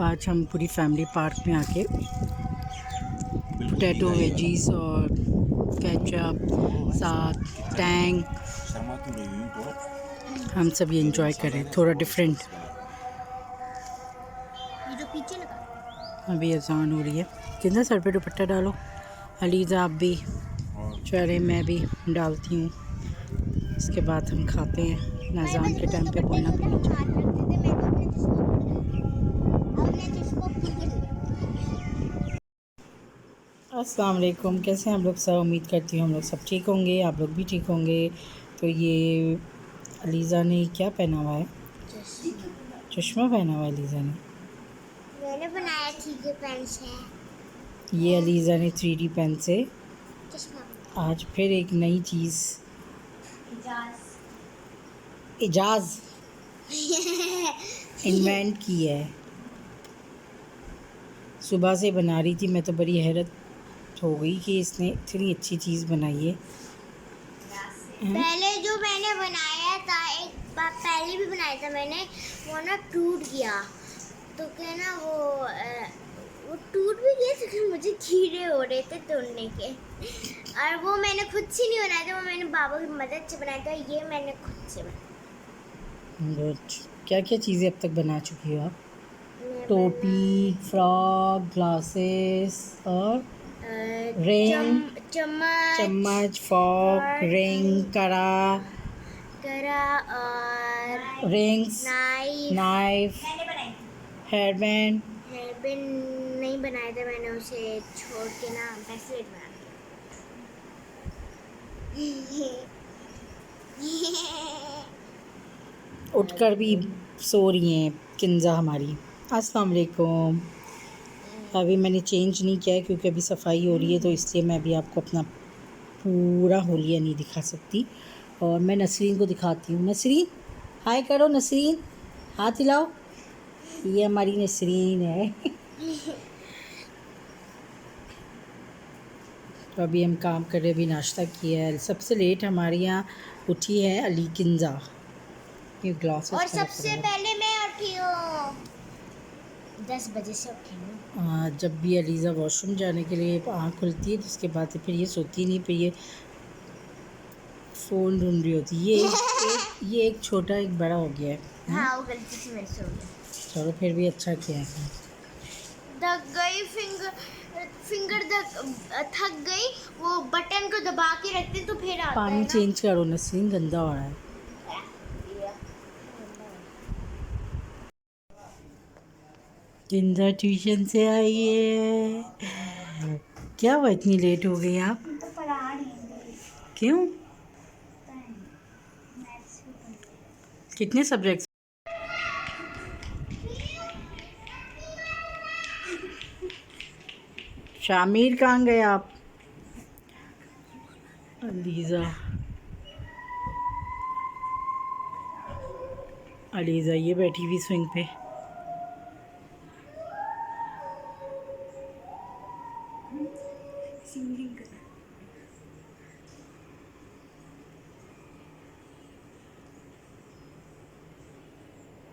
आज हम पूरी फैमिली पार्क में आके पोटैटो वेजीज और केचप साथ टैंग हम सब ये इंजॉय करें, थोड़ा डिफरेंट। ये जो पीछे लगा अभी अजान हो रही है। कितना सर पे दुपट्टा डालो। अलीज़ा आप भी, चले मैं भी डालती हूँ। इसके बाद हम खाते हैं। अजान के टाइम पे बोलना भी नहीं चाहिए। अस्सलाम वालेकुम, कैसे हैं हम लोग सब। उम्मीद करती हूँ हम लोग सब ठीक होंगे, आप लोग भी ठीक होंगे। तो ये अलीज़ा ने क्या पहना हुआ है? चश्मा पहना हुआ है अलीज़ा ने। मैंने बनाया 3D पेन से। ये अलीज़ा ने 3D पेन से चश्मा आज फिर एक नई चीज़ इजाज़ इन्वेंट की है। सुबह से बना रही थी, मैं तो बड़ी हैरत हो गई कि इसने इतनी अच्छी चीज़ बनाई है। पहले जो मैंने बनाया था, एक बार पहले भी बनाया था मैंने, वो ना टूट गया। तो क्या ना वो टूट भी गया, तो मुझे कीड़े हो रहे थे तोड़ने के। और वो मैंने खुद से नहीं बनाया था, वो मैंने बाबा की मदद से बनाया था। ये मैंने खुद से बनाया। क्या क्या चीज़ें अब तक बना चुकी हो आप? मैं टोपी, फ्रॉक, ग्लासेस और रिंग, चम्मच, फॉक, रिंग, कड़ा, और रिंग्स, नाइफ, हेयरबैंड। हेयरबैंड नहीं बनाया था मैंने, उसे छोड़ के ना ब्रेसलेट बना उठकर भी सो रही हैं किंजा हमारी। अस्सलाम वालेकुम। अभी मैंने चेंज नहीं किया है क्योंकि अभी सफाई हो रही है, तो इसलिए मैं अभी आपको अपना पूरा होलिया नहीं दिखा सकती। और मैं नसरीन को दिखाती हूँ। नसरीन हाय करो, नसरीन हाथ हिलाओ। ये हमारी नसरीन है। तो अभी हम काम कर रहे, अभी नाश्ता किया है। सबसे लेट हमारे यहाँ उठी है अली किंजा। ये ग्लासेस और सबसे पहले मैं उठी हूँ 10 बजे से उठी हूँ। जब भी अलीज़ा वॉशरूम जाने के लिए आँख खुलती है तो उसके बाद फिर ये सोती नहीं, फिर ये फ़ोन ढूंढ रही होती है। ये एक छोटा एक बड़ा हो गया है। हाँ, वो गलती से मेरे से हो गया। चलो फिर भी अच्छा किया है। थक गई थक गई, वो बटन को दबा के रखते तो फिर आता पानी है ना। चेंज करो नसरीन, गंदा हो रहा है। किंजा ट्यूशन से आई है। क्या हुआ इतनी लेट हो गई आप? क्यों? कितने सब्जेक्ट्स? शामिर कहाँ गए आप? अलीज़ा अलीज़ा ये बैठी हुई स्विंग पे।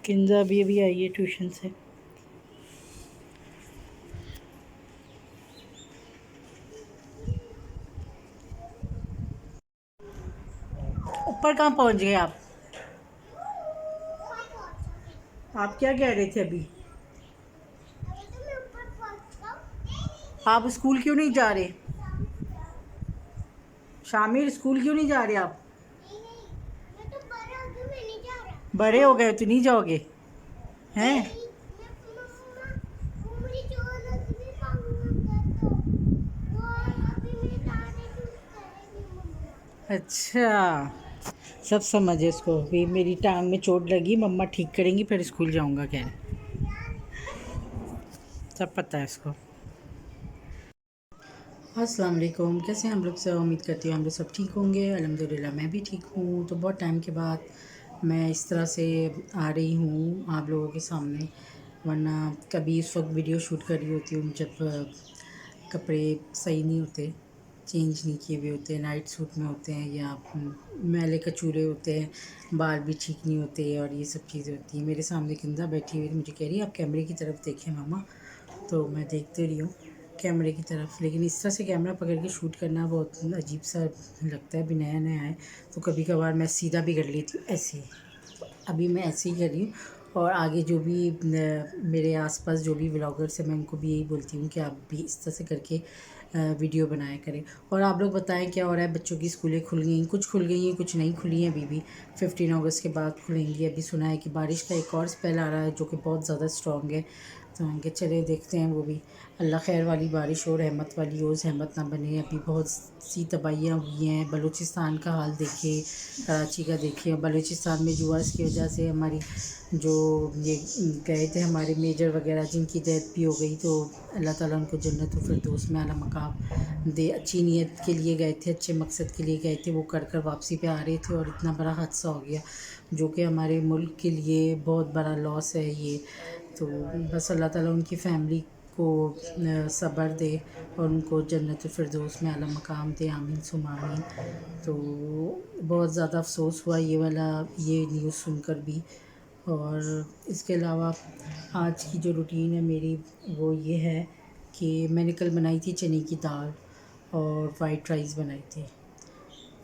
किंजा भी आई है ट्यूशन से। ऊपर कहाँ पहुँच गए आप? आप क्या कह रहे थे अभी? आप स्कूल क्यों नहीं जा रहे? शामिर स्कूल क्यों नहीं जा रहे आप? बड़े हो गए तो नहीं जाओगे हैं? अच्छा, सब समझे इसको भी। मेरी टांग में चोट लगी, मम्मा ठीक करेंगी, फिर स्कूल जाऊंगा कह रहे। सब पता है इसको। अस्सलाम वालेकुम, कैसे हैं हम लोग सब। उम्मीद करती हूँ हम लोग सब ठीक होंगे। अल्हम्दुलिल्लाह मैं भी ठीक हूँ। तो बहुत टाइम के बाद मैं इस तरह से आ रही हूँ आप लोगों के सामने, वरना कभी इस वक्त वीडियो शूट कर रही होती हूँ जब कपड़े सही नहीं होते, चेंज नहीं किए हुए होते हैं, नाइट सूट में होते हैं, या मैले कचूरे होते हैं, बाल भी ठीक नहीं होते और ये सब चीज़ें होती हैं। मेरे सामने किंजा बैठी हुई मुझे कह रही है आप कैमरे की तरफ देखें मम्मा, तो मैं देखते रही हूँ कैमरे की तरफ, लेकिन इस तरह से कैमरा पकड़ के शूट करना बहुत अजीब सा लगता है, अभी नया नया है। तो कभी कभार मैं सीधा भी कर लेती हूँ ऐसे, अभी मैं ऐसे ही कर रही हूँ। और आगे जो भी मेरे आसपास जो भी व्लॉगर्स हैं, मैं उनको भी यही बोलती हूँ कि आप भी इस तरह से करके वीडियो बनाया करें। और आप लोग बताएं क्या हो रहा है, बच्चों की स्कूलें खुल गई, कुछ खुल गई हैं, कुछ नहीं खुली हैं अभी भी। 15 अगस्त के बाद खुलेंगी। अभी सुना है कि बारिश का एक और स्पेल आ रहा है जो कि बहुत ज़्यादा स्ट्रॉन्ग है, तो उनके चले देखते हैं वो भी। अल्लाह खैर वाली बारिश हो, रहमत वाली हो, जहमत ना बने। अभी बहुत सी तबाहियाँ हुई हैं। बलूचिस्तान का हाल देखिए, कराची का देखिए। बलूचिस्तान में जुआस की वजह से हमारी जो ये गए थे हमारे मेजर वगैरह, जिनकी डेथ भी हो गई, तो अल्लाह ताला उनको जन्नत फिरदौस में आला मकाम दे। अच्छी नीयत के लिए गए थे, अच्छे मकसद के लिए गए थे, वो कर कर वापसी पे आ रहे थे और इतना बड़ा हादसा हो गया जो कि हमारे मुल्क के लिए बहुत बड़ा लॉस है ये। तो बस अल्लाह ताला उनकी फ़ैमिली को सब्र दे और उनको जन्नत फिरदौस में आला मकाम दे, आमीन सुम आमीन। तो बहुत ज़्यादा अफसोस हुआ ये न्यूज़ सुनकर भी। और इसके अलावा आज की जो रूटीन है मेरी वो ये है कि मैंने कल बनाई थी चने की दाल और वाइट राइस बनाई थी,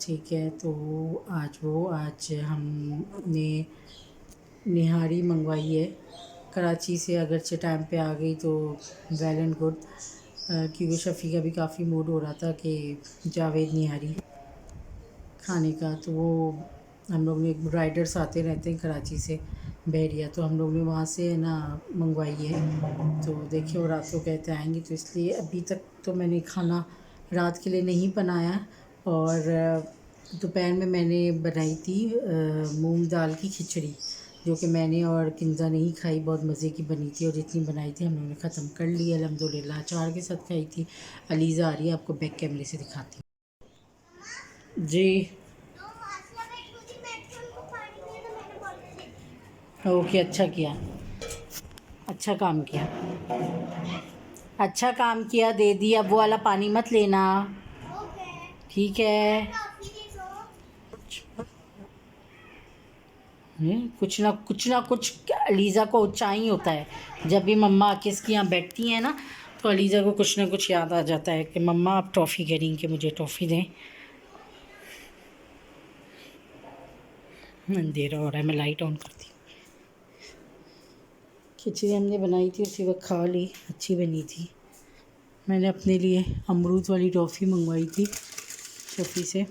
ठीक है। तो आज हमने निहारी मंगवाई है कराची से, अगरचे टाइम पे आ गई तो वेल एंड गुड, क्योंकि शफ़ी का भी काफ़ी मूड हो रहा था कि जावेद निहारी खाने का। तो वो हम लोग ने, राइडर्स आते रहते हैं कराची से बहरिया, तो हम लोग ने वहाँ से ना मंगवाई है। तो देखिए वो रात को कहते आएंगे, तो इसलिए अभी तक तो मैंने खाना रात के लिए नहीं बनाया। और दोपहर में मैंने बनाई थी मूंग दाल की खिचड़ी, जो कि मैंने और किंजा ने ही खाई, बहुत मज़े की बनी थी। और जितनी बनाई थी हम लोगों ने ख़त्म कर ली अल्हम्दुलिल्लाह। अचार के साथ खाई थी। अलीज़ा आ रही है, आपको बैक कैमरे से दिखाती हूँ जी। ओके, अच्छा किया, अच्छा काम किया, अच्छा काम किया, दे दिया। अब वो वाला पानी मत लेना, ठीक है। कुछ ना कुछ अलीज़ा को चाहिए होता है। जब भी मम्मा आके इसके यहाँ बैठती हैं ना, तो अलीज़ा को कुछ ना कुछ याद आ जाता है कि मम्मा आप टॉफ़ी करेंगी, कि मुझे टॉफ़ी दें। अंधेरा हो रहा है, मैं लाइट ऑन करती हूँ। खिचड़ी हमने बनाई थी, उसी वक्त खा ली, अच्छी बनी थी। मैंने अपने लिए अमरूद वाली टॉफ़ी मंगवाई थी शफ़ी से।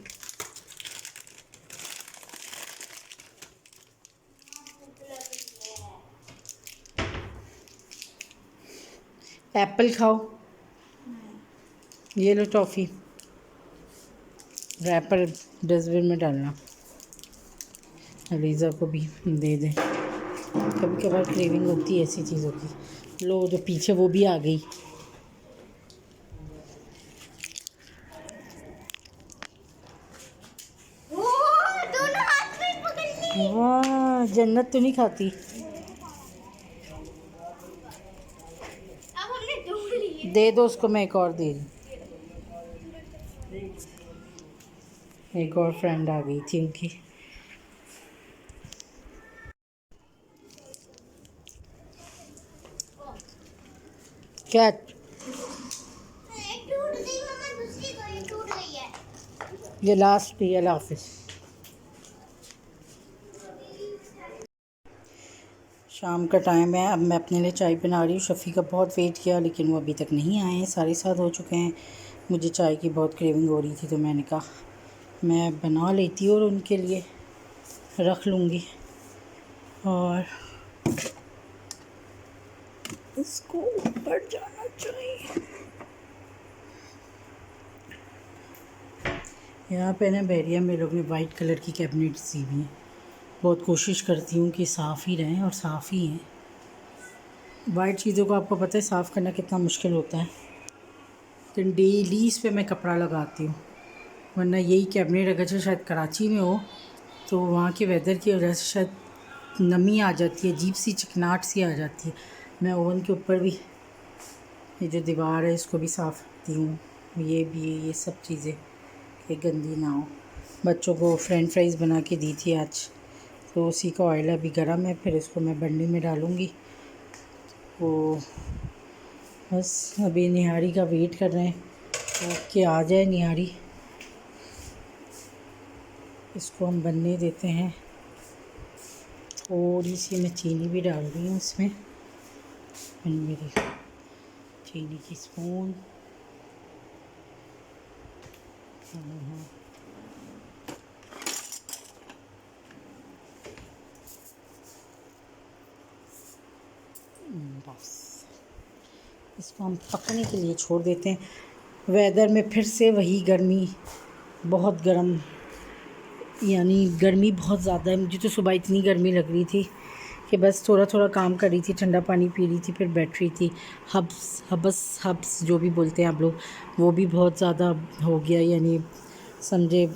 एप्पल खाओ, ये लो टॉफ़ी, रैपर डस्टबिन में डालना, अलीज़ा को भी दे दें। कभी कभार क्रेविंग होती है ऐसी चीज़ों की। लो, जो पीछे वो भी आ गई। वाह, जन्नत तो नहीं खाती। दे दो उसको, मैं एक और दे रही। एक और फ्रेंड आ गई थी उनकी। क्या? ये लास्ट थी, अल्लाह हाफिज़। शाम का टाइम है, अब मैं अपने लिए चाय बना रही हूँ। शफ़ी का बहुत वेट किया लेकिन वो अभी तक नहीं आए हैं, 7:30 हो चुके हैं। मुझे चाय की बहुत क्रेविंग हो रही थी, तो मैंने कहा मैं बना लेती हूँ और उनके लिए रख लूँगी। और इसको ऊपर जाना चाहिए। यहाँ पे ना बहरिया में लोग ने वाइट कलर की कैबिनेट सी हुई हैं। बहुत कोशिश करती हूँ कि साफ़ ही रहें, और साफ़ ही हैं। वाइट चीज़ों को आपको पता है साफ़ करना कितना मुश्किल होता है, लेकिन डेली इस पे मैं कपड़ा लगाती हूँ। वरना यही कैबिनेट अगर से शायद कराची में हो तो वहाँ के वेदर की वजह से शायद नमी आ जाती है, अजीब सी चिकनाहट सी आ जाती है। मैं ओवन के ऊपर भी ये जो दीवार है इसको भी साफ़ करती हूँ, ये भी ये सब चीज़ें कि गंदी ना हो। बच्चों को फ्रेंच फ्राइज़ बना के दी थी आज, तो उसी का ऑयल अभी गर्म है, फिर इसको मैं बंडी में डालूँगी। तो बस अभी निहारी का वेट कर रहे हैं तो कि आ जाए निहारी, इसको हम बनने देते हैं। थोड़ी सी मैं चीनी भी डाल रही हूँ इसमें, मेरी चीनी की स्पून। बस इसको हम पकने के लिए छोड़ देते हैं। वेदर में फिर से वही गर्मी, बहुत गर्म, यानी गर्मी बहुत ज़्यादा है। मुझे तो सुबह इतनी गर्मी लग रही थी कि बस थोड़ा थोड़ा काम कर रही थी, ठंडा पानी पी रही थी, फिर बैठ रही थी। हब्स जो भी बोलते हैं आप लोग, वो भी बहुत ज़्यादा हो गया, यानी समझे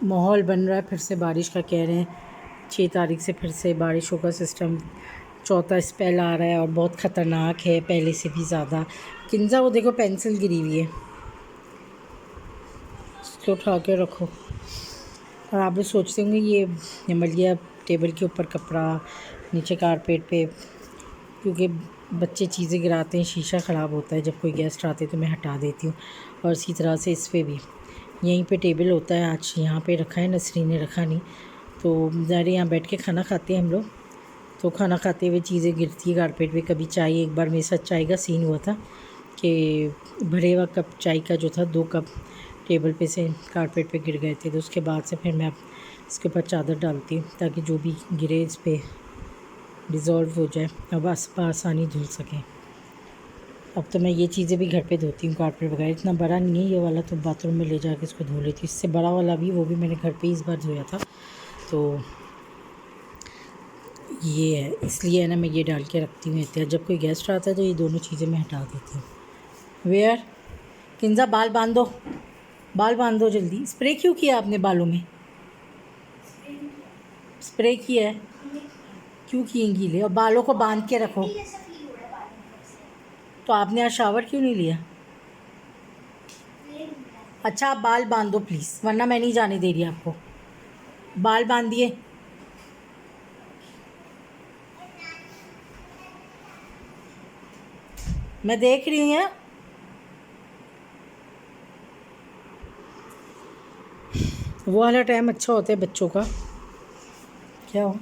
माहौल बन रहा है। फिर से बारिश का कह रहे हैं 6 तारीख से फिर से बारिशों का सिस्टम, चौथा स्पेल आ रहा है और बहुत ख़तरनाक है पहले से भी ज़्यादा। किंजा वो देखो पेंसिल गिरी हुई है, इसको उठा के रखो। और आप लोग सोचते होंगे ये मलिया टेबल के ऊपर कपड़ा, नीचे कारपेट पे, क्योंकि बच्चे चीज़ें गिराते हैं, शीशा ख़राब होता है। जब कोई गेस्ट आते तो मैं हटा देती हूँ। और इसी तरह से इस पर भी यहीं पे टेबल होता है, आज यहाँ पे रखा है, नसरीन ने रखा नहीं। तो ज़ाहिर यहाँ बैठ के खाना खाते हैं हम लोग, तो खाना खाते हुए चीज़ें गिरती है कारपेट पे। कभी चाय, एक बार मेरे साथ चाय का सीन हुआ था कि भरे हुआ कप चाय का जो था 2 कप टेबल पे से कारपेट पे गिर गए थे। तो उसके बाद से फिर मैं अब इसके ऊपर चादर डालती हूँ ताकि जो भी गिरे इस पर डिज़ोल्व हो जाए और बस आसानी धुल सकें। अब तो मैं ये चीज़ें भी घर पे धोती हूँ, कारपेट वगैरह। इतना बड़ा नहीं है ये वाला, तो बाथरूम में ले जाके इसको धो लेती हूँ। इससे बड़ा वाला भी, वो भी मैंने घर पे इस बार धोया था। तो ये है, इसलिए है ना, मैं ये डाल के रखती हूँ एहतियात। जब कोई गेस्ट आता है तो ये दोनों चीज़ें मैं हटा देती हूँ। वेयर किंजा बाल बांध दो, बाल बांध दो जल्दी। स्प्रे क्यों किया आपने बालों में? स्प्रे किया है, क्यों किए गीले? और बालों को बांध के रखो। तो आपने आज शावर क्यों नहीं लिया? अच्छा आप बाल बांध दो प्लीज़, वरना मैं नहीं जाने दे रही आपको। बाल बांध दिए? मैं देख रही हूँ। वो वाला टाइम अच्छा होता है बच्चों का। क्या हो